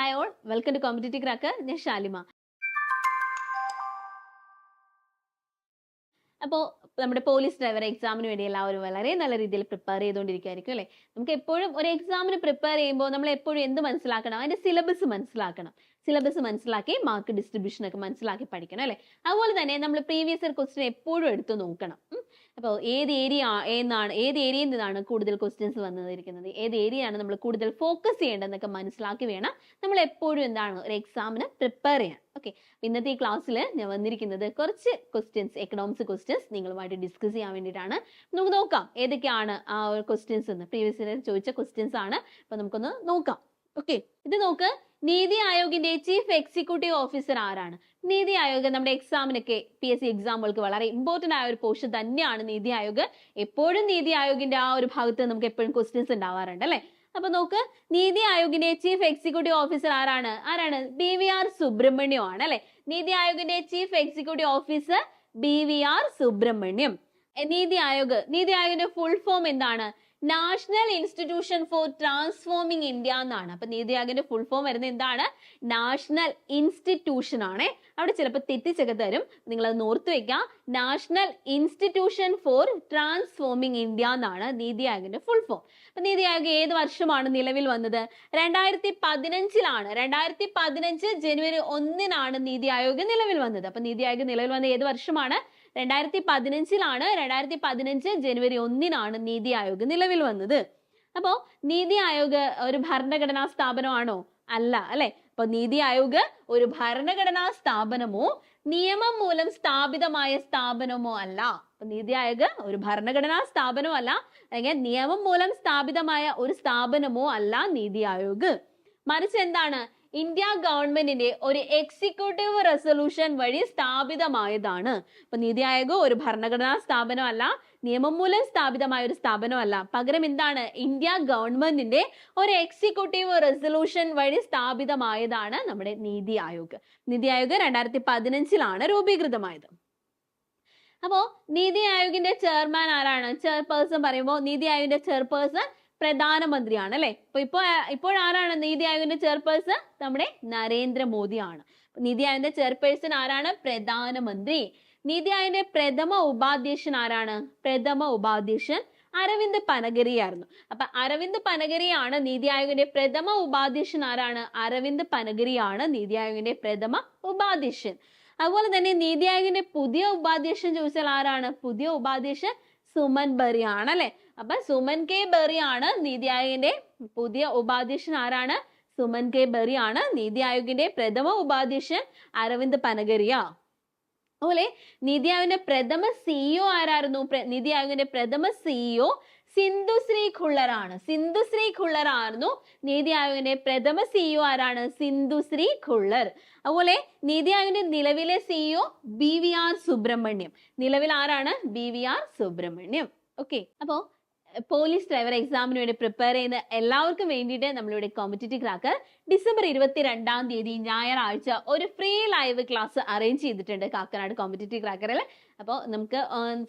Hi all, welcome to Competitive Cracker. ഞാൻ ഷാലിമ. അപ്പോൾ നമ്മുടെ പോലീസ് ഡ്രൈവർ എക്സാമിന് വേണ്ടി എല്ലാവരും വളരെ നല്ല രീതിയിൽ പ്രിപ്പയർ ചെയ്തുകൊണ്ടിരിക്കുകയായിരിക്കും അല്ലേ. നമുക്ക് എപ്പോഴും ഒരു എക്സാമിന് പ്രിപ്പയർ ചെയ്യുമ്പോൾ നമ്മൾ എപ്പോഴും എന്ത് മനസ്സിലാക്കണം, അതിന്റെ സിലബസ് മനസ്സിലാക്കണം. സിലബസ് മനസ്സിലാക്കി മാർക്ക് ഡിസ്ട്രിബ്യൂഷൻ ഒക്കെ മനസ്സിലാക്കി പഠിക്കണം അല്ലേ. അതുപോലെ തന്നെ നമ്മൾ പ്രീവിയസ് ഇയർ ക്വസ്റ്റ്യൻ എപ്പോഴും എടുത്ത് നോക്കണം. അപ്പോൾ ഏത് ഏരിയയിൽ നിന്നാണ് കൂടുതൽ ക്വസ്റ്റ്യൻസ് വന്നിരിക്കുന്നത്, ഏത് ഏരിയയാണ് നമ്മൾ കൂടുതൽ ഫോക്കസ് ചെയ്യേണ്ടതെന്നൊക്കെ മനസ്സിലാക്കി വേണം നമ്മൾ എപ്പോഴും എന്താണ് ഒരു എക്സാമിന് പ്രിപ്പയർ ചെയ്യാൻ. ഓക്കെ, ഇന്നത്തെ ഈ ക്ലാസ്സിൽ ഞാൻ വന്നിരിക്കുന്നത് കുറച്ച് ക്വസ്റ്റ്യൻസ്, എക്കണോമിക്സ് ക്വസ്റ്റ്യൻസ് നിങ്ങളുമായിട്ട് ഡിസ്കസ് ചെയ്യാൻ വേണ്ടിയിട്ടാണ്. നമുക്ക് നോക്കാം ഏതൊക്കെയാണ് ആ ഒരു ക്വസ്റ്റ്യൻസ് എന്ന്. പ്രീവിയസ് ഇയർ ചോദിച്ച ക്വസ്റ്റ്യൻസ് ആണ്. അപ്പൊ നമുക്കൊന്ന് നോക്കാം. ഓക്കെ, ഇത് നോക്ക്. നീതി ആയോഗിന്റെ ചീഫ് എക്സിക്യൂട്ടീവ് ഓഫീസർ ആരാണ്? നീതി ആയോഗ് നമ്മുടെ എക്സാമിനൊക്കെ PSC എക്സാമുകൾക്ക് വളരെ ഇമ്പോർട്ടന്റ് ആയ ഒരു പോർഷൻ തന്നെയാണ് നീതി ആയോഗ്. എപ്പോഴും നീതി ആയോഗിന്റെ ആ ഒരു ഭാഗത്ത് നമുക്ക് എപ്പോഴും ക്വസ്റ്റ്യൻസ് ഉണ്ടാവാറുണ്ട് അല്ലെ. അപ്പൊ നോക്ക്, നീതി ആയോഗിന്റെ ചീഫ് എക്സിക്യൂട്ടീവ് ഓഫീസർ ആരാണ്? BVR സുബ്രഹ്മണ്യം ആണ് അല്ലെ. നീതി ആയോഗിന്റെ chief executive officer BVR Subrahmanyam. Niti ആയോഗിന്റെ ഫുൾ ഫോം എന്താണ്? National institution for transforming India എന്നാണ്. അപ്പൊ നീതി ആയോഗിന്റെ ഫുൾ ഫോം വരുന്നത് എന്താണ്? നാഷണൽ ഇൻസ്റ്റിറ്റ്യൂഷൻ ആണ്. അവിടെ ചിലപ്പോൾ തെറ്റിച്ചൊക്കെ തരും, നിങ്ങൾ അത് ഓർത്തു വെക്കാം. National institution for transforming India എന്നാണ് നീതി ആയോഗിന്റെ ഫുൾ ഫോം. അപ്പൊ നീതി ആയോഗ് ഏത് വർഷമാണ് നിലവിൽ വന്നത്? 2015 2015 ജനുവരി 1 നീതി ആയോഗ് നിലവിൽ വന്നത്. അപ്പൊ നീതി ആയോഗ് നിലവിൽ വന്ന ഏത് വർഷമാണ്? 2015 2015 ജനുവരി 1 നീതി ആയോഗ് നിലവിൽ വന്നത്. അപ്പോ നീതി ആയോഗ് ഒരു ഭരണഘടനാ സ്ഥാപനമാണോ? അല്ല അല്ലെ. അപ്പൊ നീതി ആയോഗ് ഒരു ഭരണഘടനാ സ്ഥാപനമോ നിയമം മൂലം സ്ഥാപിതമായ സ്ഥാപനമോ അല്ല. അപ്പൊ നീതി ആയോഗ് ഒരു ഭരണഘടനാ സ്ഥാപനമോ അല്ല, അല്ലെങ്കിൽ നിയമം മൂലം സ്ഥാപിതമായ ഒരു സ്ഥാപനമോ അല്ല നീതി ആയോഗ്. മറിച്ച് എന്താണ്? ഇന്ത്യ ഗവൺമെന്റിന്റെ ഒരു എക്സിക്യൂട്ടീവ് റെസൊല്യൂഷൻ വഴി സ്ഥാപിതമായതാണ്. അപ്പൊ നീതി ആയോഗ് ഒരു ഭരണഘടനാ സ്ഥാപനമല്ല, നിയമം മൂലം സ്ഥാപിതമായ ഒരു സ്ഥാപനമല്ല. പകരം എന്താണ്? ഇന്ത്യ ഗവൺമെന്റിന്റെ ഒരു എക്സിക്യൂട്ടീവ് റെസൊല്യൂഷൻ വഴി സ്ഥാപിതമായതാണ് നമ്മുടെ നീതി ആയോഗ്. നീതി ആയോഗ് 2015 രൂപീകൃതമായത്. അപ്പോ നീതി ആയോഗിന്റെ ചെയർമാൻ ആരാണ്? ചെയർപേഴ്സൺ പറയുമ്പോൾ നീതി ആയോഗിന്റെ ചെയർപേഴ്സൺ പ്രധാനമന്ത്രിയാണ് അല്ലെ. ഇപ്പോൾ ആരാണ് നീതി ആയോഗിന്റെ ചെയർപേഴ്സൺ? നമ്മുടെ നരേന്ദ്രമോദിയാണ്. നീതി ആയോഗിന്റെ ചെയർപേഴ്സൺ ആരാണ്? പ്രധാനമന്ത്രി. നീതി ആയോഗിന്റെ പ്രഥമ ഉപാധ്യക്ഷൻ ആരാണ്? പ്രഥമ ഉപാധ്യക്ഷൻ അരവിന്ദ് പനഗരി ആയിരുന്നു. അപ്പൊ അരവിന്ദ് പനഗരിയാണ് നീതി ആയോഗിന്റെ പ്രഥമ ഉപാധ്യക്ഷൻ. ആരാണ്? അരവിന്ദ് പനഗരിയാണ് നീതി ആയോഗിന്റെ പ്രഥമ ഉപാധ്യക്ഷൻ. അതുപോലെ തന്നെ നീതി ആയോഗിന്റെ പുതിയ ഉപാധ്യക്ഷൻ ചോദിച്ചാൽ ആരാണ്? പുതിയ ഉപാധ്യക്ഷൻ സുമൻ ബറി ആണ് അല്ലെ. അപ്പൊ സുമൻ കെ ബറി ആണ് നീതി ആയോഗിന്റെ പുതിയ ഉപാധ്യക്ഷൻ. ആരാണ്? സുമൻ കെ ബറി ആണ്. നീതി ആയോഗിന്റെ പ്രഥമ ഉപാധ്യക്ഷൻ അരവിന്ദ് പനഗരിയ. അതുപോലെ നീതി ആയോഗിന്റെ പ്രഥമ CEO ആരായിരുന്നു? നീതി ആയോഗിന്റെ പ്രഥമ CEO സിന്ധുശ്രീ ഖുള്ളർ ആണ്. സിന്ധുശ്രീ ഖുള്ളർ ആയിരുന്നു നീതി ആയോഗിന്റെ പ്രഥമ CEO. ആരാണ്? സിന്ധുശ്രീ ഖുള്ളർ. അതുപോലെ നീതി ആയോഗിന്റെ നിലവിലെ CEO BVR സുബ്രഹ്മണ്യം. നിലവിൽ ആരാണ്? BVR സുബ്രഹ്മണ്യം. ഓക്കെ, അപ്പോ പോലീസ് ഡ്രൈവർ എക്സാമിന് വേണ്ടി പ്രിപ്പയർ ചെയ്യുന്ന എല്ലാവർക്കും വേണ്ടിയിട്ട് നമ്മളിവിടെ കോമ്പറ്റിറ്റീവ് ക്രാക്കർ ഡിസംബർ 22 ഞായറാഴ്ച ഒരു ഫ്രീ ലൈവ് ക്ലാസ് അറേഞ്ച് ചെയ്തിട്ടുണ്ട് കാക്കനാട് കോമ്പറ്റിറ്റീവ് ക്രാക്കറിൽ. അപ്പോൾ നമുക്ക്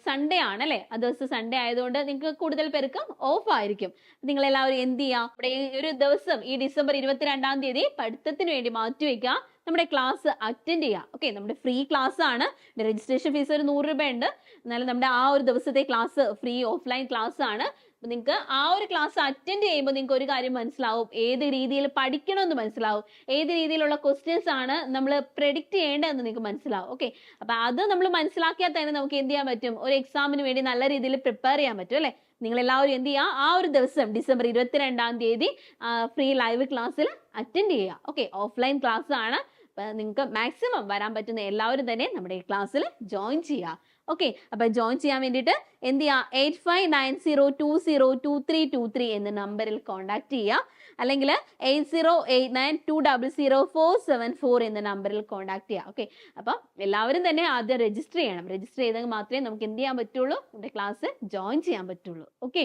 സൺഡേ ആണ് അല്ലെ. ആ ദിവസം സൺഡേ ആയതുകൊണ്ട് നിങ്ങൾക്ക് കൂടുതൽ പേർക്ക് ഓഫ് ആയിരിക്കും. നിങ്ങൾ എല്ലാവരും എന്ത് ചെയ്യാം, ഇവിടെ ഒരു ദിവസം ഈ ഡിസംബർ 22 പഠിത്തത്തിന് വേണ്ടി മാറ്റിവെക്കുക, നമ്മുടെ ക്ലാസ് അറ്റൻഡ് ചെയ്യുക. ഓക്കെ, നമ്മുടെ ഫ്രീ ക്ലാസ് ആണ്. രജിസ്ട്രേഷൻ ഫീസ് ഒരു 100 രൂപ ഉണ്ട്. എന്നാലും നമ്മുടെ ആ ഒരു ദിവസത്തെ ക്ലാസ് ഫ്രീ ഓഫ്ലൈൻ ക്ലാസ് ആണ്. അപ്പൊ നിങ്ങൾക്ക് ആ ഒരു ക്ലാസ് അറ്റൻഡ് ചെയ്യുമ്പോൾ നിങ്ങൾക്ക് ഒരു കാര്യം മനസ്സിലാവും, ഏത് രീതിയിൽ പഠിക്കണമെന്ന് മനസ്സിലാവും, ഏത് രീതിയിലുള്ള ക്വസ്റ്റ്യൻസ് ആണ് നമ്മൾ പ്രെഡിക്റ്റ് ചെയ്യേണ്ടതെന്ന് നിങ്ങൾക്ക് മനസ്സിലാവും. ഓക്കെ, അപ്പൊ അത് നമ്മൾ മനസ്സിലാക്കിയാൽ തന്നെ നമുക്ക് എന്ത് ചെയ്യാൻ പറ്റും? ഒരു എക്സാമിന് വേണ്ടി നല്ല രീതിയിൽ പ്രിപ്പയർ ചെയ്യാൻ പറ്റും അല്ലെ. നിങ്ങൾ എല്ലാവരും എന്ത് ചെയ്യുക, ആ ഒരു ദിവസം ഡിസംബർ 22 ഫ്രീ ലൈവ് ക്ലാസ്സിൽ അറ്റൻഡ് ചെയ്യുക. ഓക്കെ, ഓഫ്ലൈൻ ക്ലാസ് ആണ്. നിങ്ങൾക്ക് മാക്സിമം വരാൻ പറ്റുന്ന എല്ലാവരും തന്നെ നമ്മുടെ ഈ ക്ലാസ്സിൽ ജോയിൻ ചെയ്യുക. ഓക്കെ, അപ്പൊ ജോയിൻ ചെയ്യാൻ വേണ്ടിയിട്ട് എന്ത് ചെയ്യുക? 8590202323 എന്ന നമ്പറിൽ കോൺടാക്ട് ചെയ്യുക, അല്ലെങ്കിൽ 8089200474 എന്ന നമ്പറിൽ കോൺടാക്ട് ചെയ്യുക. ഓക്കെ, അപ്പൊ എല്ലാവരും തന്നെ ആദ്യം രജിസ്റ്റർ ചെയ്യണം. രജിസ്റ്റർ ചെയ്താൽ മാത്രമേ നമുക്ക് എന്ത് ചെയ്യാൻ പറ്റുള്ളൂ? നമ്മുടെ ക്ലാസ് ജോയിൻ ചെയ്യാൻ പറ്റുള്ളൂ. ഓക്കെ,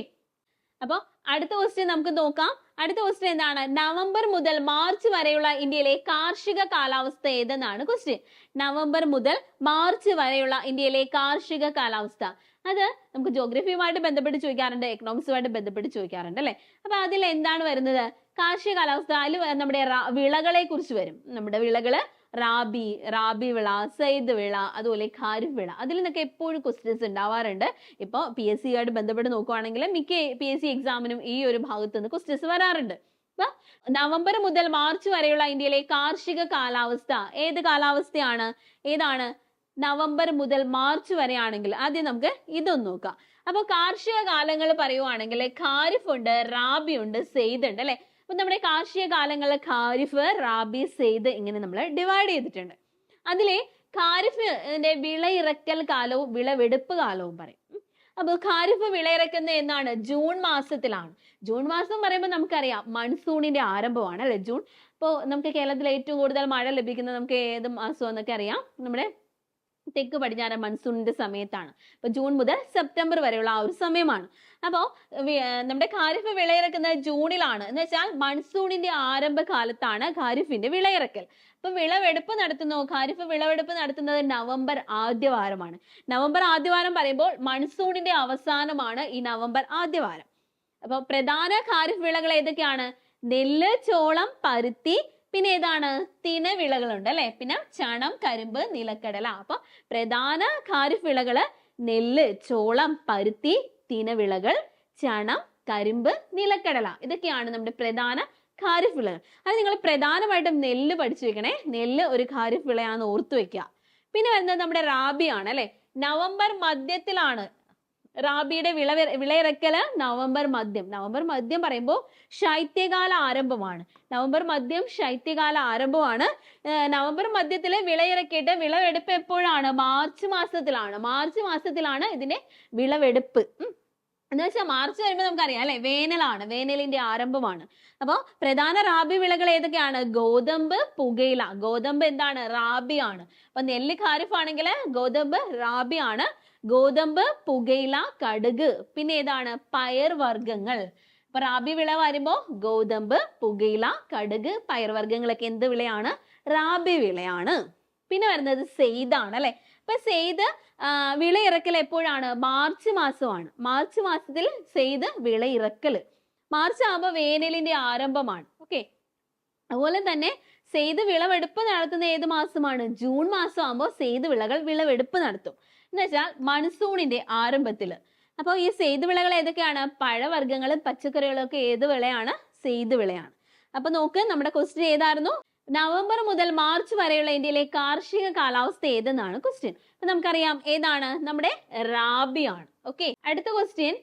അപ്പൊ അടുത്ത ക്വസ്റ്റ്യൻ നമുക്ക് നോക്കാം. അടുത്ത ക്വസ്റ്റ്യൻ എന്താണ്? നവംബർ മുതൽ മാർച്ച് വരെയുള്ള ഇന്ത്യയിലെ കാർഷിക കാലാവസ്ഥ ഏതെന്നാണ് ക്വസ്റ്റ്യൻ. നവംബർ മുതൽ മാർച്ച് വരെയുള്ള ഇന്ത്യയിലെ കാർഷിക കാലാവസ്ഥ. അത് നമുക്ക് ജോഗ്രഫിയുമായിട്ട് ബന്ധപ്പെട്ട് ചോദിക്കാറുണ്ട്, എക്കണോമിക്സുമായിട്ട് ബന്ധപ്പെട്ട് ചോദിക്കാറുണ്ട് അല്ലെ. അപ്പൊ അതിൽ എന്താണ് വരുന്നത്? കാർഷിക കാലാവസ്ഥ അതിൽ നമ്മുടെ വിളകളെ കുറിച്ച് വരും. നമ്മുടെ വിളകള് റാബി വിള, സൈദ് വിള, അതുപോലെ ഖാരിഫ് വിള. അതിൽ നിന്നൊക്കെ എപ്പോഴും ക്വസ്റ്റ്യൻസ് ഉണ്ടാവാറുണ്ട്. ഇപ്പോൾ PSC ആയിട്ട് ബന്ധപ്പെട്ട് നോക്കുവാണെങ്കിൽ മിക്ക PSC എക്സാമിനും ഈ ഒരു ഭാഗത്ത് നിന്ന് ക്വസ്റ്റ്യൻസ് വരാറുണ്ട്. നവംബർ മുതൽ മാർച്ച് വരെയുള്ള ഇന്ത്യയിലെ കാർഷിക കാലാവസ്ഥ ഏത് കാലാവസ്ഥയാണ്? ഏതാണ്? നവംബർ മുതൽ മാർച്ച് വരെയാണെങ്കിൽ ആദ്യം നമുക്ക് ഇതൊന്ന് നോക്കാം. അപ്പൊ കാർഷിക കാലങ്ങൾ പറയുവാണെങ്കിൽ ഖാരിഫ് ഉണ്ട്, റാബി ഉണ്ട്, സെയ്ദ് ഉണ്ട് അല്ലെ. അപ്പൊ നമ്മുടെ കാർഷിക കാലങ്ങൾ ഖാരിഫ്, റാബി, സെയ്ദ് ഇങ്ങനെ നമ്മൾ ഡിവൈഡ് ചെയ്തിട്ടുണ്ട്. അതിലെ ഖാരിഫിന്റെ വിളയിറക്കൽ കാലവും വിളവെടുപ്പ് കാലവും പറയും. അപ്പൊ ഖാരിഫ് വിളയിറക്കുന്നത് എന്നാണ്? ജൂൺ മാസത്തിലാണ്. ജൂൺ മാസം പറയുമ്പോൾ നമുക്കറിയാം മൺസൂണിന്റെ ആരംഭമാണ് അല്ലെ ജൂൺ. ഇപ്പോൾ നമുക്ക് കേരളത്തിൽ ഏറ്റവും കൂടുതൽ മഴ ലഭിക്കുന്നത് നമുക്ക് ഏത് മാസം എന്നൊക്കെ അറിയാം, നമ്മുടെ തെക്ക് പടിഞ്ഞാറൻ മൺസൂണിന്റെ സമയത്താണ്. അപ്പൊ ജൂൺ മുതൽ സെപ്റ്റംബർ വരെയുള്ള ആ ഒരു സമയമാണ്. അപ്പോ നമ്മുടെ ഖാരിഫ് വിളയിറക്കുന്നത് ജൂണിലാണ്. എന്ന് വെച്ചാൽ മൺസൂണിന്റെ ആരംഭകാലത്താണ് ഖാരിഫിന്റെ വിളയിറക്കൽ. അപ്പൊ ഖാരിഫ് വിളവെടുപ്പ് നടത്തുന്നത് നവംബർ ആദ്യവാരമാണ്. നവംബർ ആദ്യവാരം പറയുമ്പോൾ മൺസൂണിന്റെ അവസാനമാണ് ഈ നവംബർ ആദ്യവാരം. അപ്പൊ പ്രധാന ഖാരിഫ് വിളകൾ ഏതൊക്കെയാണ്? നെല്ല്, ചോളം, പരുത്തി, പിന്നെ ഏതാണ്? തിനവിളകളുണ്ട് അല്ലെ. പിന്നെ ചണം, കരിമ്പ്, നിലക്കടല. അപ്പൊ പ്രധാന ഖാരിഫ് വിളകള് നെല്ല്, ചോളം, പരുത്തി, തിനവിളകൾ, ചണം, കരിമ്പ്, നിലക്കടല. ഇതൊക്കെയാണ് നമ്മുടെ പ്രധാന ഖാരിഫ് വിളകൾ. അത് നിങ്ങൾ പ്രധാനമായിട്ടും നെല്ല് പഠിച്ചു വെക്കണേ. നെല്ല് ഒരു ഖാരിഫ് വിളയാണെന്ന് ഓർത്തു വെക്കുക. പിന്നെ വരുന്നത് നമ്മുടെ റാബിയാണ് അല്ലെ. നവംബർ മധ്യത്തിലാണ് റാബിയുടെ വിളയിറക്കല്. നവംബർ മധ്യം പറയുമ്പോൾ ശൈത്യകാല ആരംഭമാണ്. നവംബർ മധ്യം ശൈത്യകാല ആരംഭമാണ്. നവംബർ മധ്യത്തില് വിളയിറക്കിയിട്ട് വിളവെടുപ്പ് എപ്പോഴാണ്? മാർച്ച് മാസത്തിലാണ് ഇതിന്റെ വിളവെടുപ്പ്. എന്ന് വെച്ചാൽ മാർച്ച് വരുമ്പോൾ നമുക്കറിയാം അല്ലെ, വേനലാണ്, വേനലിന്റെ ആരംഭമാണ്. അപ്പൊ പ്രധാന റാബി വിളകൾ ഏതൊക്കെയാണ്? ഗോതമ്പ്, പുകയില. ഗോതമ്പ് എന്താണ്? റാബിയാണ്. അപ്പൊ നെല്ല് ഖാരിഫ് ആണെങ്കിൽ ഗോതമ്പ് റാബിയാണ്. ഗോതമ്പ്, പുകയില, കടുക്, പിന്നെ ഏതാണ്? പയർ വർഗ്ഗങ്ങൾ. അപ്പൊ റാബി വിള വരുമ്പോ ഗോതമ്പ്, പുകയില, കടുക്, പയർ വർഗ്ഗങ്ങളൊക്കെ എന്ത് വിളയാണ്? റാബി വിളയാണ്. പിന്നെ വരുന്നത് സെയ്ദാണ് അല്ലെ. അപ്പൊ സെയ്ദ് വിളയിറക്കൽ എപ്പോഴാണ്? മാർച്ച് മാസമാണ്. മാർച്ച് മാസത്തിൽ സെയ്ദ് വിളയിറക്കല്. മാർച്ച് ആകുമ്പോൾ വേനലിന്റെ ആരംഭമാണ്. ഓക്കെ. അതുപോലെ തന്നെ സെയ്ദ് വിളവെടുപ്പ് നടത്തുന്ന ഏത് മാസമാണ്? ജൂൺ മാസം ആകുമ്പോൾ സെയ്ദ് വിളവെടുപ്പ് നടത്തും. എന്ന് വെച്ചാൽ മൺസൂണിന്റെ ആരംഭത്തില്. അപ്പോൾ ഈ സെയ്ദ് വിളകൾ ഏതൊക്കെയാണ്? പഴവർഗ്ഗങ്ങളും പച്ചക്കറികളും ഒക്കെ ഏത് വിളയാണ്? സെയ്ദ് വിളയാണ്. അപ്പൊ നോക്ക്, നമ്മുടെ ക്വസ്റ്റ്യൻ ഏതായിരുന്നു? നവംബർ മുതൽ മാർച്ച് വരെയുള്ള ഇന്ത്യയിലെ കാർഷിക കാലാവസ്ഥ ഏതെന്നാണ് ക്വസ്റ്റ്യൻ. അപ്പൊ നമുക്കറിയാം ഏതാണ്? നമ്മുടെ റാബിയാണ്. ഓക്കെ. അടുത്ത ക്വസ്റ്റ്യൻ,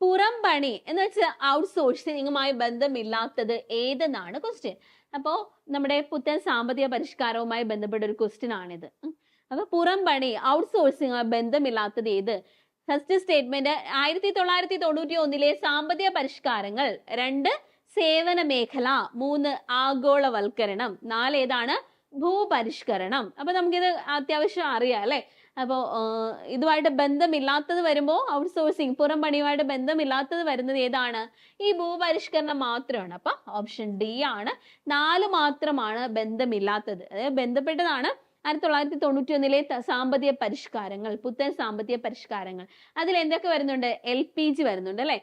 പുറംപണി എന്ന് വെച്ചാൽ ഔട്ട്സോഴ്സിങ്ങുമായി ബന്ധമില്ലാത്തത് ഏതെന്നാണ് ക്വസ്റ്റ്യൻ. അപ്പോ നമ്മുടെ പുത്തൻ സാമ്പത്തിക പരിഷ്കാരവുമായി ബന്ധപ്പെട്ട ഒരു ക്വസ്റ്റ്യൻ ആണിത്. അപ്പൊ പുറംപണി, ഔട്ട്സോഴ്സിങ്ങുമായി ബന്ധമില്ലാത്തത് ഏത്? ഫസ്റ്റ് സ്റ്റേറ്റ്മെന്റ് 1991 സാമ്പത്തിക പരിഷ്കാരങ്ങൾ. 2 സേവന മേഖല. 3 ആഗോളവൽക്കരണം. 4 ഏതാണ്? ഭൂപരിഷ്കരണം. അപ്പൊ നമുക്കിത് അത്യാവശ്യം അറിയാം അല്ലെ. അപ്പോ ഇതുമായിട്ട് ബന്ധമില്ലാത്തത് വരുമ്പോ ഔട്ട്സോഴ്സിങ്, പുറംപണിയുമായിട്ട് ബന്ധമില്ലാത്തത് വരുന്നത് ഏതാണ്? ഈ ഭൂപരിഷ്കരണം മാത്രമാണ്. അപ്പൊ ഓപ്ഷൻ ഡി ആണ്. 4 മാത്രമാണ് ബന്ധമില്ലാത്തത്. അതായത് ബന്ധപ്പെട്ടതാണ് 1991 സാമ്പത്തിക പരിഷ്കാരങ്ങൾ, പുത്തൻ സാമ്പത്തിക പരിഷ്കാരങ്ങൾ. അതിൽ എന്തൊക്കെ വരുന്നുണ്ട്? LPG വരുന്നുണ്ട് അല്ലെ.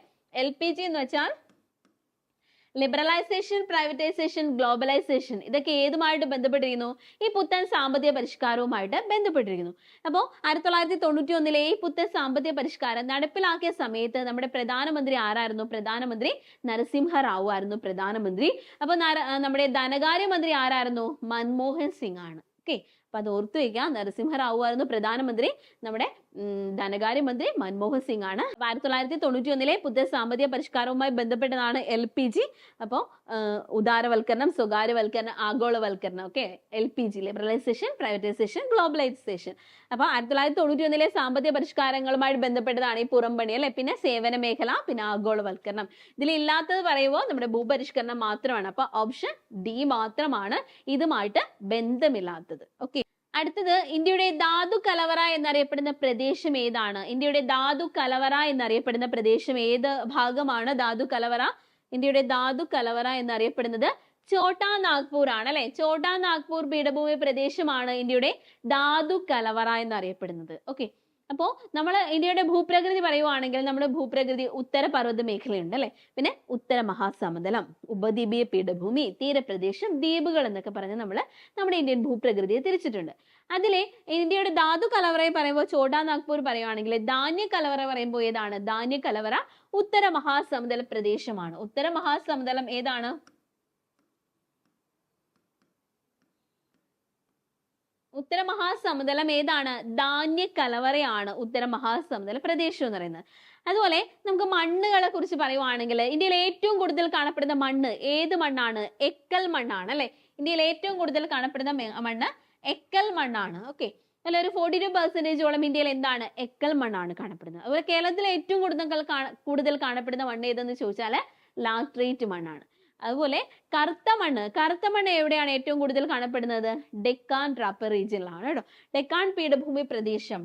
LPG എന്ന് വെച്ചാൽ ലിബറലൈസേഷൻ, പ്രൈവറ്റൈസേഷൻ, ഗ്ലോബലൈസേഷൻ. ഇതൊക്കെ ഏതുമായിട്ട് ബന്ധപ്പെട്ടിരിക്കുന്നു? ഈ പുത്തൻ സാമ്പത്തിക പരിഷ്കാരവുമായിട്ട് ബന്ധപ്പെട്ടിരിക്കുന്നു. അപ്പോൾ 1991 ഈ പുത്തൻ സാമ്പത്തിക പരിഷ്കാരം നടപ്പിലാക്കിയ സമയത്ത് നമ്മുടെ പ്രധാനമന്ത്രി ആരായിരുന്നു? പ്രധാനമന്ത്രി നരസിംഹറാവു ആയിരുന്നു പ്രധാനമന്ത്രി. അപ്പൊ നമ്മുടെ ധനകാര്യമന്ത്രി ആരായിരുന്നു? മൻമോഹൻ സിംഗ് ആണ്. ഓക്കെ. അപ്പൊ അത് ഓർത്തു വയ്ക്കുക. നരസിംഹറാവു ആയിരുന്നു പ്രധാനമന്ത്രി. നമ്മുടെ ധനകാര്യമന്ത്രി മൻമോഹൻ സിംഗ് ആണ്. 1991 പുതിയ സാമ്പത്തിക പരിഷ്കാരവുമായി ബന്ധപ്പെട്ടതാണ് LPG. അപ്പോൾ ഉദാരവൽക്കരണം, സ്വകാര്യവൽക്കരണം, ആഗോളവൽക്കരണം. Okay. LPG, liberalisation, privatisation, globalisation. അപ്പൊ 1991 സാമ്പത്തിക പരിഷ്കാരങ്ങളുമായി ബന്ധപ്പെട്ടതാണ് ഈ പുറംപണി അല്ലെ. പിന്നെ സേവന മേഖല, പിന്നെ ആഗോളവൽക്കരണം. ഇതിലില്ലാത്തത് പറയുമ്പോൾ നമ്മുടെ ഭൂപരിഷ്കരണം മാത്രമാണ്. അപ്പൊ ഓപ്ഷൻ ഡി മാത്രമാണ് ഇതുമായിട്ട് ബന്ധമില്ലാത്തത്. ഓക്കെ. അടുത്തത്, ഇന്ത്യയുടെ ധാതു കലവറ എന്നറിയപ്പെടുന്ന പ്രദേശം ഏതാണ്? ഇന്ത്യയുടെ ധാതു കലവറ എന്നറിയപ്പെടുന്ന പ്രദേശം ഏത് ഭാഗമാണ്? ധാതു കലവറ, ഇന്ത്യയുടെ ധാതു കലവറ എന്നറിയപ്പെടുന്നത് ഛോട്ടാ നാഗ്പൂർ ആണ് അല്ലെ. ഛോട്ടാ നാഗ്പൂർ പീഠഭൂമി പ്രദേശമാണ് ഇന്ത്യയുടെ ധാതു കലവറ എന്നറിയപ്പെടുന്നത്. ഓക്കെ. അപ്പോൾ നമ്മൾ ഇന്ത്യയുടെ ഭൂപ്രകൃതി പറയുവാണെങ്കിൽ നമ്മുടെ ഭൂപ്രകൃതി ഉത്തരപർവ്വത മേഖലയുണ്ട് അല്ലെ, പിന്നെ ഉത്തര മഹാസമതലം, ഉപദ്വീപീയ പീഠഭൂമി, തീരപ്രദേശം, ദ്വീപുകൾ എന്നൊക്കെ പറഞ്ഞ് നമ്മൾ നമ്മുടെ ഇന്ത്യൻ ഭൂപ്രകൃതിയെ തിരിച്ചിട്ടുണ്ട്. അതിലെ ഇന്ത്യയുടെ ധാതു കലവറയെ പറയുമ്പോൾ ഛോട്ടാ നാഗ്പൂർ പറയുവാണെങ്കിൽ, ധാന്യ കലവറ പറയുമ്പോൾ ഏതാണ്? ധാന്യ കലവറ ഉത്തര മഹാസമതല പ്രദേശമാണ്. ഉത്തര മഹാസമതലം ഏതാണ്? ഉത്തര മഹാസമതലം ഏതാണ്? ധാന്യ കലവറയാണ് ഉത്തര മഹാസമതല പ്രദേശം എന്ന് പറയുന്നത്. അതുപോലെ നമുക്ക് മണ്ണുകളെ കുറിച്ച് പറയുവാണെങ്കിൽ ഇന്ത്യയിൽ ഏറ്റവും കൂടുതൽ കാണപ്പെടുന്ന മണ്ണ് ഏത് മണ്ണാണ്? എക്കൽ മണ്ണാണ് അല്ലെ. ഇന്ത്യയിൽ ഏറ്റവും കൂടുതൽ കാണപ്പെടുന്ന മണ്ണ് എക്കൽ മണ്ണാണ്. ഓക്കെ, അല്ല, ഒരു 42% ഇന്ത്യയിൽ എന്താണ്? എക്കൽ മണ്ണാണ് കാണപ്പെടുന്നത്. അതുപോലെ കേരളത്തിൽ ഏറ്റവും കൂടുതൽ കാണപ്പെടുന്ന മണ്ണ് ഏതെന്ന് ചോദിച്ചാൽ ലാറ്ററൈറ്റ് മണ്ണാണ്. അതുപോലെ കറുത്ത മണ്ണ് എവിടെയാണ് ഏറ്റവും കൂടുതൽ കാണപ്പെടുന്നത്? ഡെക്കാൻ റാപ്പർ റീജിയനിലാണ് കേട്ടോ. ഡെക്കാൻ പീഠഭൂമി പ്രദേശം,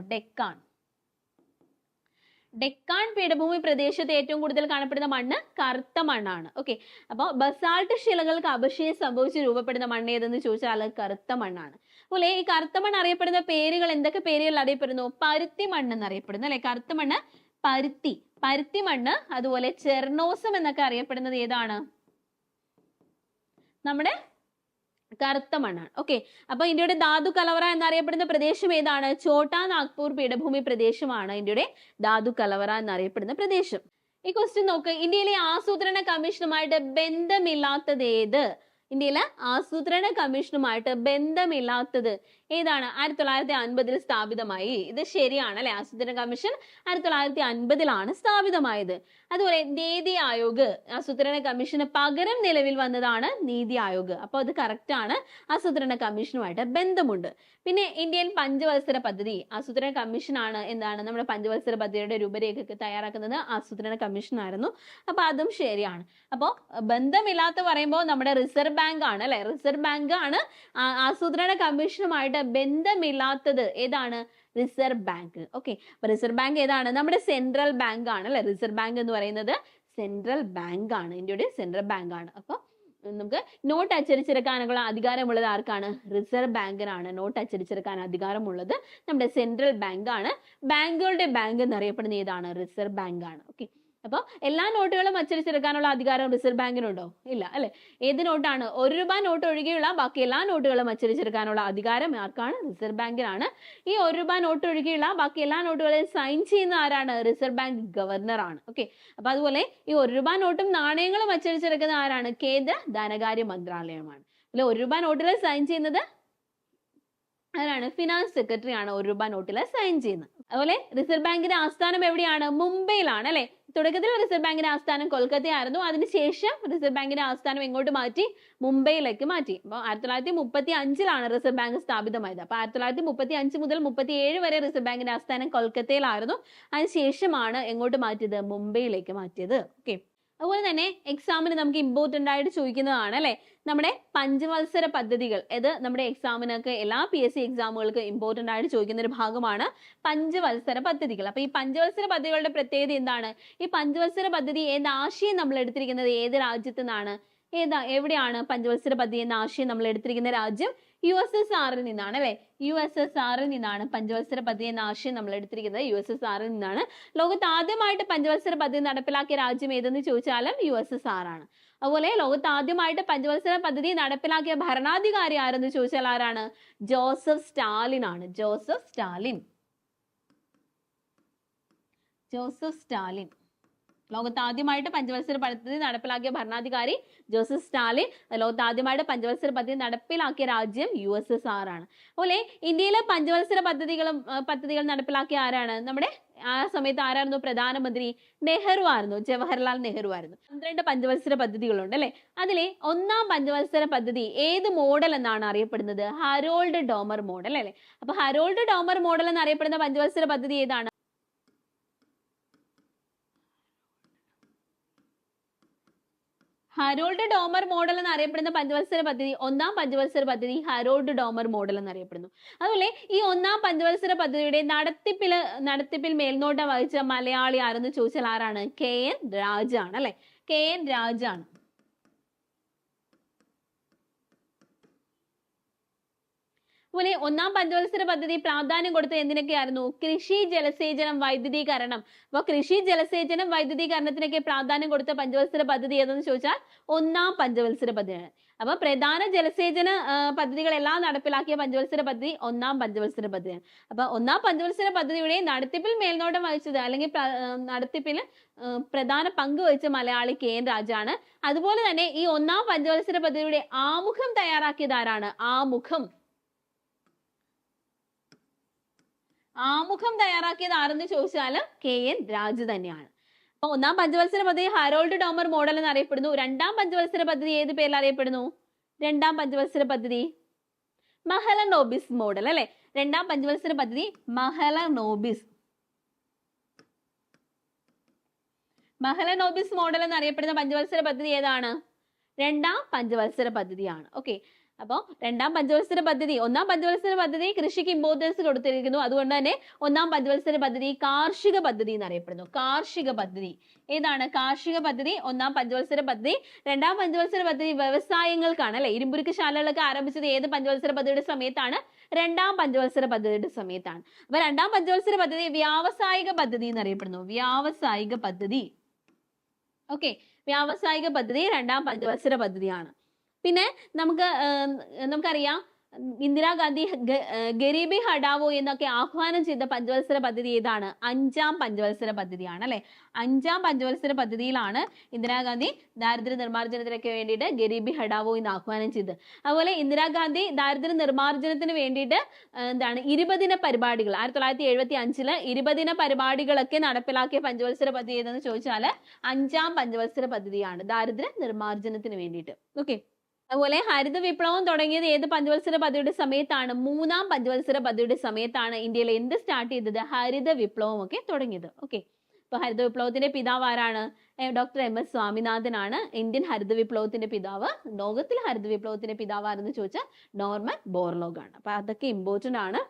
ഡെക്കാൻ പീഠഭൂമി പ്രദേശത്ത് ഏറ്റവും കൂടുതൽ കാണപ്പെടുന്ന മണ്ണ് കറുത്ത മണ്ണാണ്. ഓക്കെ, അപ്പോൾ ബസാൾട്ട് ശിലകൾക്ക് അപക്ഷയം സംഭവിച്ച് രൂപപ്പെടുന്ന മണ്ണ് ഏതെന്ന് ചോദിച്ചാൽ കറുത്ത മണ്ണാണ്. അതുപോലെ ഈ കറുത്ത മണ്ണ് അറിയപ്പെടുന്ന പേരുകൾ എന്തൊക്കെ പേരുകൾ അറിയപ്പെടുന്നു? പരുത്തി മണ്ണ് എന്നറിയപ്പെടുന്നു അല്ലെ. കറുത്ത മണ്ണ് പരുത്തി മണ്ണ്. അതുപോലെ ചെർണോസം എന്നൊക്കെ അറിയപ്പെടുന്നത് ഏതാണ്? നമ്മുടെ കറുത്ത മണ്ണാണ്. ഓക്കെ, അപ്പൊ ഇന്ത്യയുടെ ധാതു കലവറ എന്നറിയപ്പെടുന്ന പ്രദേശം ഏതാണ്? ഛോട്ടാ നാഗ്പൂർ പീഠഭൂമി പ്രദേശമാണ് ഇന്ത്യയുടെ ധാതു കലവറ എന്നറിയപ്പെടുന്ന പ്രദേശം. ഈ ക്വസ്റ്റ്യൻ നോക്ക്, ഇന്ത്യയിലെ ആസൂത്രണ കമ്മീഷനുമായിട്ട് ബന്ധമില്ലാത്തത് ഏത്? ഇന്ത്യയിലെ ആസൂത്രണ കമ്മീഷനുമായിട്ട് ബന്ധമില്ലാത്തത് ഏതാണ്? 1950 സ്ഥാപിതമായി. ഇത് ശരിയാണ് അല്ലെ. ആസൂത്രണ കമ്മീഷൻ 1950 സ്ഥാപിതമായത്. അതുപോലെ നീതി ആയോഗ്, ആസൂത്രണ കമ്മീഷന് പകരം നിലവിൽ വന്നതാണ് നീതി ആയോഗ്. അപ്പൊ അത് കറക്റ്റ് ആണ്. ആസൂത്രണ കമ്മീഷനുമായിട്ട് ബന്ധമുണ്ട്. പിന്നെ ഇന്ത്യൻ പഞ്ചവത്സര പദ്ധതി, ആസൂത്രണ കമ്മീഷനാണ് എന്താണ് നമ്മുടെ പഞ്ചവത്സര പദ്ധതിയുടെ രൂപരേഖ തയ്യാറാക്കുന്നത് ആസൂത്രണ കമ്മീഷൻ ആയിരുന്നു. അപ്പൊ അതും ശരിയാണ്. അപ്പോ ബന്ധമില്ലാത്ത പറയുമ്പോൾ നമ്മുടെ റിസർവ് ബാങ്ക് ആണ് അല്ലെ. റിസർവ് ബാങ്ക് ആണ് ആസൂത്രണ കമ്മീഷനുമായിട്ട് ബന്ധമില്ലാത്തത്. ഏതാണ്? Reserve bank. ഓക്കെ, അപ്പൊ റിസർവ് ബാങ്ക് ഏതാണ്? നമ്മുടെ സെൻട്രൽ ബാങ്ക് ആണ് അല്ലെ. റിസർവ് ബാങ്ക് എന്ന് പറയുന്നത് സെൻട്രൽ ബാങ്ക് ആണ്, ഇന്ത്യയുടെ സെൻട്രൽ ബാങ്ക് ആണ്. അപ്പൊ നമുക്ക് നോട്ട് അച്ചടിച്ചിറക്കാനുള്ള അധികാരമുള്ളത് ആർക്കാണ്? റിസർവ് ബാങ്കിനാണ് നോട്ട് അച്ചടിച്ചിറക്കാൻ അധികാരമുള്ളത്. നമ്മുടെ സെൻട്രൽ ബാങ്ക് ആണ്. ബാങ്കുകളുടെ ബാങ്ക് എന്നറിയപ്പെടുന്ന ഏതാണ്? റിസർവ് ബാങ്ക് ആണ്. ഓക്കെ, അപ്പൊ എല്ലാ നോട്ടുകളും അച്ചടിച്ചിറക്കാനുള്ള അധികാരം റിസർവ് ബാങ്കിനുണ്ടോ? ഇല്ല അല്ലെ. ഏത് നോട്ടാണ്? 1 രൂപ നോട്ട് ഒഴികെയുള്ള ബാക്കി എല്ലാ നോട്ടുകളും അച്ചടിച്ചിറക്കാനുള്ള അധികാരം ആർക്കാണ്? റിസർവ് ബാങ്കിനാണ്. ഈ 1 രൂപ നോട്ട് ഒഴികെയുള്ള ബാക്കി എല്ലാ നോട്ടുകളെയും സൈൻ ചെയ്യുന്ന ആരാണ്? റിസർവ് ബാങ്ക് ഗവർണർ ആണ്. ഓക്കെ, അപ്പൊ അതുപോലെ ഈ 1 രൂപ നോട്ടും നാണയങ്ങളും അച്ചടിച്ചിറക്കുന്ന ആരാണ്? കേന്ദ്ര ധനകാര്യ മന്ത്രാലയമാണ്. അല്ലെ, 1 രൂപ നോട്ടിൽ സൈൻ ചെയ്യുന്നത് ആരാണ്? ഫിനാൻസ് സെക്രട്ടറി ആണ് 1 രൂപ നോട്ടിൽ സൈൻ ചെയ്യുന്നത്. അതുപോലെ റിസർവ് ബാങ്കിന്റെ ആസ്ഥാനം എവിടെയാണ്? മുംബൈയിലാണ് അല്ലെ. തുടക്കത്തിൽ റിസർവ് ബാങ്കിന്റെ ആസ്ഥാനം കൊൽക്കത്തയായിരുന്നു. അതിനുശേഷം റിസർവ് ബാങ്കിന്റെ ആസ്ഥാനം എങ്ങോട്ട് മാറ്റി? മുംബൈയിലേക്ക് മാറ്റി. അപ്പൊ 1935 റിസർവ് ബാങ്ക് സ്ഥാപിതമായത്. അപ്പൊ 1935 മുതൽ 37 വരെ റിസർവ് ബാങ്കിന്റെ ആസ്ഥാനം കൊൽക്കത്തയിലായിരുന്നു. അതിനുശേഷമാണ് എങ്ങോട്ട് മാറ്റിയത്? മുംബൈയിലേക്ക് മാറ്റിയത്. ഓക്കെ, അതുപോലെ തന്നെ എക്സാമിന് നമുക്ക് ഇമ്പോർട്ടന്റ് ആയിട്ട് ചോദിക്കുന്നതാണ് അല്ലെ നമ്മുടെ പഞ്ചവത്സര പദ്ധതികൾ. ഇത് നമ്മുടെ എക്സാമിനൊക്കെ എല്ലാ PSC എക്സാമുകൾക്ക് ഇമ്പോർട്ടന്റ് ആയിട്ട് ചോദിക്കുന്ന ഒരു ഭാഗമാണ് പഞ്ചവത്സര പദ്ധതികൾ. അപ്പൊ ഈ പഞ്ചവത്സര പദ്ധതികളുടെ പ്രത്യേകത എന്താണ്? ഈ പഞ്ചവത്സര പദ്ധതി എന്ന ആശയം നമ്മൾ എടുത്തിരിക്കുന്നത് ഏത് രാജ്യത്തു നിന്നാണ്? എവിടെയാണ് പഞ്ചവത്സര പദ്ധതി എന്ന ആശയം നമ്മൾ എടുത്തിരിക്കുന്ന രാജ്യം? USSR നിന്നാണ് അല്ലെ. USSR നിന്നാണ് പഞ്ചവത്സര പദ്ധതി എന്ന ആശയം നമ്മൾ എടുത്തിരിക്കുന്നത്. USSR നിന്നാണ്. ലോകത്ത് ആദ്യമായിട്ട് പഞ്ചവത്സര പദ്ധതി നടപ്പിലാക്കിയ രാജ്യം ഏതെന്ന് ചോദിച്ചാലും USSR ആണ്. അതുപോലെ ലോകത്ത് ആദ്യമായിട്ട് പഞ്ചവത്സര പദ്ധതി നടപ്പിലാക്കിയ ഭരണാധികാരി ആരെന്ന് ചോദിച്ചാൽ ആരാണ്? ജോസഫ് സ്റ്റാലിൻ ആണ്. ജോസഫ് സ്റ്റാലിൻ ലോകത്ത് ആദ്യമായിട്ട് പഞ്ചവത്സര പദ്ധതി നടപ്പിലാക്കിയ ഭരണാധികാരി ജോസഫ് സ്റ്റാലിൻ. ലോകത്ത് ആദ്യമായിട്ട് പഞ്ചവത്സര പദ്ധതി നടപ്പിലാക്കിയ രാജ്യം USSR ആണ്. അതുപോലെ ഇന്ത്യയിലെ പഞ്ചവത്സര പദ്ധതികൾ നടപ്പിലാക്കിയ ആരാണ്? നമ്മുടെ ആ സമയത്ത് ആരായിരുന്നു പ്രധാനമന്ത്രി? നെഹ്റു ആയിരുന്നു. ജവഹർലാൽ നെഹ്റു ആയിരുന്നു. 12 പഞ്ചവത്സര പദ്ധതികളുണ്ട് അല്ലെ. അതിലെ 1-ാം പഞ്ചവത്സര പദ്ധതി ഏത് മോഡൽ എന്നാണ് അറിയപ്പെടുന്നത്? ഹരോൾഡ് ഡോമർ മോഡൽ അല്ലെ. അപ്പൊ ഹരോൾഡ് ഡോമർ മോഡൽ എന്നറിയപ്പെടുന്ന പഞ്ചവത്സര പദ്ധതി ഏതാണ്? ഹരോൾഡ് ഡോമർ മോഡൽ എന്നറിയപ്പെടുന്ന പഞ്ചവത്സര പദ്ധതി 1-ാം പഞ്ചവത്സര പദ്ധതി ഹരോൾഡ് ഡോമർ മോഡൽ എന്നറിയപ്പെടുന്നു. അതുപോലെ ഈ 1-ാം പഞ്ചവത്സര പദ്ധതിയുടെ നടത്തിപ്പിൽ മേൽനോട്ടം വഹിച്ച മലയാളി ആരെന്ന് ചോദിച്ചാൽ ആരാണ്? KN രാജാണ് അല്ലെ. KN രാജാണ്. അതുപോലെ ഒന്നാം പഞ്ചവത്സര പദ്ധതി പ്രാധാന്യം കൊടുത്തത് എന്തിനൊക്കെയായിരുന്നു? കൃഷി, ജലസേചനം, വൈദ്യുതീകരണം. അപ്പൊ കൃഷി, ജലസേചനം, വൈദ്യുതീകരണത്തിനൊക്കെ പ്രാധാന്യം കൊടുത്ത പഞ്ചവത്സര പദ്ധതി ഏതെന്ന് ചോദിച്ചാൽ ഒന്നാം പഞ്ചവത്സര പദ്ധതിയാണ്. അപ്പൊ പ്രധാന ജലസേചന പദ്ധതികളെല്ലാം നടപ്പിലാക്കിയ പഞ്ചവത്സര പദ്ധതി ഒന്നാം പഞ്ചവത്സര പദ്ധതിയാണ്. അപ്പൊ ഒന്നാം പഞ്ചവത്സര പദ്ധതിയുടെ നടത്തിപ്പിൽ മേൽനോട്ടം വഹിച്ചത് അല്ലെങ്കിൽ നടത്തിപ്പിൽ പ്രധാന പങ്ക് വഹിച്ച മലയാളി KN രാജാണ്. അതുപോലെ തന്നെ ഈ ഒന്നാം പഞ്ചവത്സര പദ്ധതിയുടെ ആമുഖം തയ്യാറാക്കിയത് ആരാണ്? ആമുഖം തയ്യാറാക്കിയത് ആരെന്ന് ചോദിച്ചാൽ KN രാജു തന്നെയാണ്. അപ്പൊ ഒന്നാം പഞ്ചവത്സര പദ്ധതി ഹാരോൾഡ് ഡോമർ മോഡൽ എന്ന് അറിയപ്പെടുന്നു. രണ്ടാം പഞ്ചവത്സര പദ്ധതി ഏത് പേരിൽ അറിയപ്പെടുന്നു? രണ്ടാം പഞ്ചവത്സര പദ്ധതി മഹലനോബിസ് മോഡൽ അല്ലെ. രണ്ടാം പഞ്ചവത്സര പദ്ധതി മഹലനോബിസ് മോഡൽ എന്നറിയപ്പെടുന്ന പഞ്ചവത്സര പദ്ധതി ഏതാണ്? രണ്ടാം പഞ്ചവത്സര പദ്ധതിയാണ്. ഓക്കെ, അപ്പോൾ രണ്ടാം പഞ്ചവത്സര പദ്ധതി, ഒന്നാം പഞ്ചവത്സര പദ്ധതി കൃഷിക്ക് ഇമ്പോർട്ടൻസ് കൊടുത്തിരിക്കുന്നു. അതുകൊണ്ട് തന്നെ ഒന്നാം പഞ്ചവത്സര പദ്ധതി കാർഷിക പദ്ധതി എന്നറിയപ്പെടുന്നു. കാർഷിക പദ്ധതി ഏതാണ്? കാർഷിക പദ്ധതി ഒന്നാം പഞ്ചവത്സര പദ്ധതി. രണ്ടാം പഞ്ചവത്സര പദ്ധതി വ്യവസായങ്ങൾക്കാണ് അല്ലെ. ഇരുമ്പുരുക്ക് ശാലകളൊക്കെ ആരംഭിച്ചത് ഏത് പഞ്ചവത്സര പദ്ധതിയുടെ സമയത്താണ്? രണ്ടാം പഞ്ചവത്സര പദ്ധതിയുടെ സമയത്താണ്. അപ്പൊ രണ്ടാം പഞ്ചവത്സര പദ്ധതി വ്യാവസായിക പദ്ധതി എന്നറിയപ്പെടുന്നു. വ്യാവസായിക പദ്ധതി. ഓക്കെ, വ്യാവസായിക പദ്ധതി രണ്ടാം പഞ്ചവത്സര പദ്ധതിയാണ്. പിന്നെ നമുക്കറിയാം ഇന്ദിരാഗാന്ധി ഗരീബി ഹഠാവോ എന്നൊക്കെ ആഹ്വാനം ചെയ്ത പഞ്ചവത്സര പദ്ധതി ഏതാണ്? അഞ്ചാം പഞ്ചവത്സര പദ്ധതിയാണ് അല്ലെ. അഞ്ചാം പഞ്ചവത്സര പദ്ധതിയിലാണ് ഇന്ദിരാഗാന്ധി ദാരിദ്ര്യ നിർമ്മാർജ്ജനത്തിനൊക്കെ വേണ്ടിയിട്ട് ഗരീബി ഹഠാവോ എന്ന് ആഹ്വാനം ചെയ്തത്. അതുപോലെ ഇന്ദിരാഗാന്ധി ദാരിദ്ര്യ നിർമ്മാർജ്ജനത്തിന് വേണ്ടിയിട്ട് 20 ദിന പരിപാടികൾ 1975 20 ദിന പരിപാടികളൊക്കെ നടപ്പിലാക്കിയ പഞ്ചവത്സര പദ്ധതി ഏതെന്ന് ചോദിച്ചാൽ അഞ്ചാം പഞ്ചവത്സര പദ്ധതിയാണ് ദാരിദ്ര്യ നിർമ്മാർജ്ജനത്തിന് വേണ്ടിയിട്ട്. ഓക്കെ, അതുപോലെ ഹരിത വിപ്ലവം തുടങ്ങിയത് ഏത് പഞ്ചവത്സര പദ്ധതിയുടെ സമയത്താണ്? മൂന്നാം പഞ്ചവത്സര പദ്ധതിയുടെ സമയത്താണ് ഇന്ത്യയിൽ എന്ത് സ്റ്റാർട്ട് ചെയ്തത്? ഹരിത വിപ്ലവം ഒക്കെ തുടങ്ങിയത്. ഓക്കെ, ഇപ്പൊ ഹരിത വിപ്ലവത്തിന്റെ പിതാവ് ആരാണ്? ഡോക്ടർ MS സ്വാമിനാഥനാണ് ഇന്ത്യൻ ഹരിത വിപ്ലവത്തിന്റെ പിതാവ്. ലോകത്തിൽ ഹരിത വിപ്ലവത്തിന്റെ പിതാവ് ആരെന്ന് ചോദിച്ചാൽ നോർമൻ ബോർലോഗ് ആണ്. അപ്പൊ അതൊക്കെ ഇമ്പോർട്ടന്റ് ആണ്.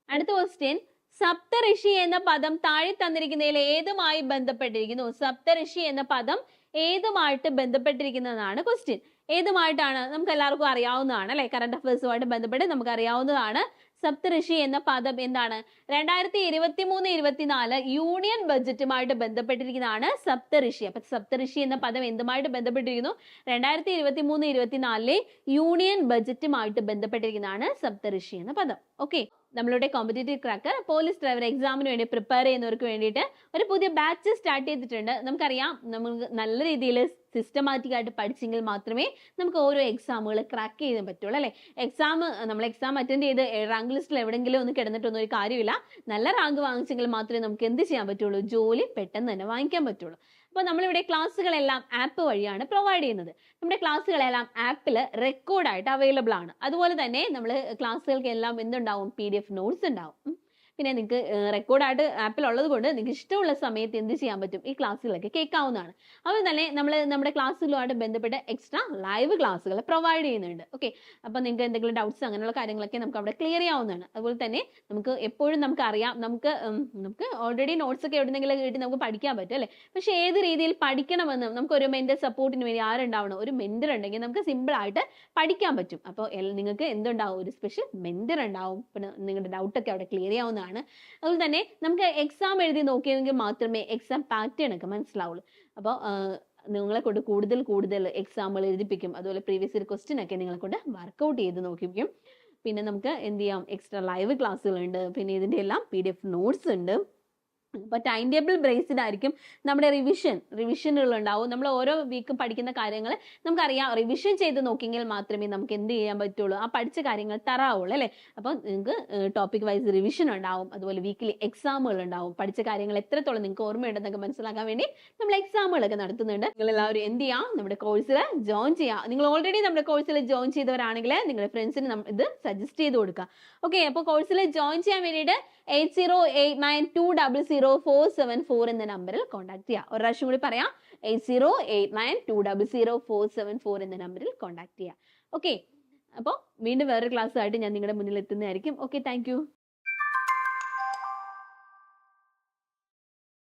അടുത്ത ക്വസ്റ്റ്യൻ, സപ്തഋഷി എന്ന പദം താഴെ തന്നിരിക്കുന്നതിൽ ഏതുമായി ബന്ധപ്പെട്ടിരിക്കുന്നു? സപ്തഋഷി എന്ന പദം ഏതുമായിട്ട് ബന്ധപ്പെട്ടിരിക്കുന്നതാണ് ക്വസ്റ്റ്യൻ. ഏതുമായിട്ടാണ്? നമുക്ക് എല്ലാവർക്കും അറിയാവുന്നതാണ് അല്ലെ. കറണ്ട് അഫയേഴ്സുമായിട്ട് ബന്ധപ്പെട്ട് നമുക്ക് അറിയാവുന്നതാണ്. സപ്തഋഷി എന്ന പദം എന്താണ്? 2023-24 യൂണിയൻ ബഡ്ജറ്റുമായിട്ട് ബന്ധപ്പെട്ടിരിക്കുന്നതാണ് സപ്തഋഷി. അപ്പൊ സപ്തഋഷി എന്ന പദം എന്തുമായിട്ട് ബന്ധപ്പെട്ടിരിക്കുന്നു? 2023-24 യൂണിയൻ ബഡ്ജറ്റുമായിട്ട് ബന്ധപ്പെട്ടിരിക്കുന്നതാണ് സപ്തഋഷി എന്ന പദം. ഓക്കെ, നമ്മളുടെ കോമ്പറ്റേറ്റീവ് ക്രാക്കർ പോലീസ് ഡ്രൈവർ എക്സാമിന് വേണ്ടി പ്രിപ്പയർ ചെയ്യുന്നവർക്ക് വേണ്ടിയിട്ട് ഒരു പുതിയ ബാച്ച് സ്റ്റാർട്ട് ചെയ്തിട്ടുണ്ട്. നമുക്കറിയാം, നമുക്ക് നല്ല രീതിയിൽ സിസ്റ്റമാറ്റിക് ആയിട്ട് പഠിച്ചെങ്കിൽ മാത്രമേ നമുക്ക് ഓരോ എക്സാമുകൾ ക്രാക്ക് ചെയ്യാൻ പറ്റുള്ളൂ അല്ലെ. നമ്മൾ എക്സാം അറ്റൻഡ് ചെയ്ത് റാങ്ക് ലിസ്റ്റിൽ എവിടെയെങ്കിലും ഒന്ന് കിടന്നിട്ടൊന്നും ഒരു കാര്യമില്ല. നല്ല റാങ്ക് വാങ്ങിച്ചെങ്കിൽ മാത്രമേ നമുക്ക് എന്ത് ചെയ്യാൻ പറ്റുള്ളൂ? ജോലി പെട്ടെന്ന് തന്നെ വാങ്ങിക്കാൻ പറ്റുള്ളൂ. അപ്പോൾ നമ്മളിവിടെ ക്ലാസ്സുകളെല്ലാം ആപ്പ് വഴിയാണ് പ്രൊവൈഡ് ചെയ്യുന്നത്. നമ്മുടെ ക്ലാസ്സുകളെല്ലാം ആപ്പിൽ റെക്കോർഡായിട്ട് അവൈലബിൾ ആണ്. അതുപോലെ തന്നെ നമ്മൾ ക്ലാസ്സുകൾക്കെല്ലാം എന്തുണ്ടാവും? PDF നോട്ട്സ് ഉണ്ടാവും. പിന്നെ നിങ്ങൾക്ക് റെക്കോർഡായിട്ട് ആപ്പിൽ ഉള്ളത് കൊണ്ട് നിങ്ങൾക്ക് ഇഷ്ടമുള്ള സമയത്ത് എന്ത് ചെയ്യാൻ പറ്റും? ഈ ക്ലാസ്സുകളൊക്കെ കേൾക്കാവുന്നതാണ്. അതുപോലെ തന്നെ നമ്മൾ നമ്മുടെ ക്ലാസ്സുകളുമായിട്ട് ബന്ധപ്പെട്ട് എക്സ്ട്രാ ലൈവ് ക്ലാസ്സുകൾ പ്രൊവൈഡ് ചെയ്യുന്നുണ്ട്. ഓക്കെ, അപ്പോൾ നിങ്ങൾക്ക് എന്തെങ്കിലും ഡൗട്ട്സ് അങ്ങനെയുള്ള കാര്യങ്ങളൊക്കെ നമുക്ക് അവിടെ ക്ലിയർ ചെയ്യാവുന്നതാണ്. അതുപോലെ തന്നെ നമുക്ക് എപ്പോഴും നമുക്കറിയാം, നമുക്ക് ഓൾറെഡി നോട്ട്സ് ഒക്കെ എവിടെയെങ്കിലും കിട്ടി നമുക്ക് പഠിക്കാൻ പറ്റും അല്ലേ. പക്ഷെ ഏത് രീതിയിൽ പഠിക്കണമെന്ന് നമുക്ക് ഒരു മെന്റർ സപ്പോർട്ടിന് വേണ്ടി ആരുണ്ടാവണം? ഒരു മെന്റർ ഉണ്ടെങ്കിൽ നമുക്ക് സിമ്പിൾ ആയിട്ട് പഠിക്കാൻ പറ്റും. അപ്പോൾ നിങ്ങൾക്ക് എന്തുണ്ടാവും? ഒരു സ്പെഷ്യൽ മെന്റർ ഉണ്ടാവും. പിന്നെ നിങ്ങളുടെ ഡൗട്ടൊക്കെ അവിടെ ക്ലിയർ ചെയ്യാവുന്നതാണ്. അതുപോലെ തന്നെ നമുക്ക് എക്സാം എഴുതി നോക്കിയെങ്കിൽ മാത്രമേ എക്സാം പാറ്റേൺ ഒക്കെ മനസ്സിലാവുള്ളൂ. അപ്പോൾ നിങ്ങളെ കൊണ്ട് കൂടുതൽ എക്സാമുകൾ എഴുതിപ്പിക്കും. അതുപോലെ പ്രീവിയസ് ഇയർ ക്വസ്റ്റ്യൻ ഒക്കെ നിങ്ങളെ കൊണ്ട് വർക്കൗട്ട് ചെയ്ത് നോക്കിപ്പിക്കും. പിന്നെ നമുക്ക് എന്ത് ചെയ്യാം? എക്സ്ട്രാ ലൈവ് ക്ലാസ്സുകളുണ്ട്. പിന്നെ ഇതിൻ്റെ എല്ലാം PDF നോട്ട്സ് ഉണ്ട്. അപ്പോൾ ടൈം ടേബിൾ ബേസ്ഡ് ആയിരിക്കും നമ്മുടെ റിവിഷനുകളുണ്ടാവും. നമ്മൾ ഓരോ വീക്കും പഠിക്കുന്ന കാര്യങ്ങൾ നമുക്കറിയാം. റിവിഷൻ ചെയ്ത് നോക്കിയെങ്കിൽ മാത്രമേ നമുക്ക് എന്ത് ചെയ്യാൻ പറ്റുള്ളൂ? ആ പഠിച്ച കാര്യങ്ങൾ തറാവുള്ളൂ അല്ലേ. അപ്പോൾ നിങ്ങൾക്ക് ടോപ്പിക് വൈസ് റിവിഷൻ ഉണ്ടാവും. അതുപോലെ വീക്കിലി എക്സാമുകൾ ഉണ്ടാവും. പഠിച്ച കാര്യങ്ങൾ എത്രത്തോളം നിങ്ങൾക്ക് ഓർമ്മയുണ്ടെന്നൊക്കെ മനസ്സിലാക്കാൻ വേണ്ടി നമ്മൾ എക്സാമുകളൊക്കെ നടത്തുന്നുണ്ട്. നിങ്ങൾ എല്ലാവരും എന്ത് ചെയ്യാം? നമ്മുടെ കോഴ്സിൽ ജോയിൻ ചെയ്യാം. നിങ്ങൾ ഓൾറെഡി നമ്മുടെ കോഴ്സിൽ ജോയിൻ ചെയ്തവരാണെങ്കിൽ നിങ്ങളുടെ ഫ്രണ്ട്സിന് ഇത് സജസ്റ്റ് ചെയ്ത് കൊടുക്കുക. ഓക്കെ, അപ്പോൾ കോഴ്സിൽ ജോയിൻ ചെയ്യാൻ വേണ്ടിയിട്ട് 8089200474 എന്ന നമ്പറിൽ കോൺടാക്ട് ചെയ്യുക. ഒരു പ്രാവശ്യം കൂടി പറയാം, 8089200474 എന്ന നമ്പറിൽ കോൺടാക്ട് ചെയ്യുക. ഓക്കെ, അപ്പോൾ വീണ്ടും വേറൊരു ക്ലാസ്സുമായിട്ട് ഞാൻ നിങ്ങളുടെ മുന്നിൽ എത്തുന്നതായിരിക്കും. Okay, thank you.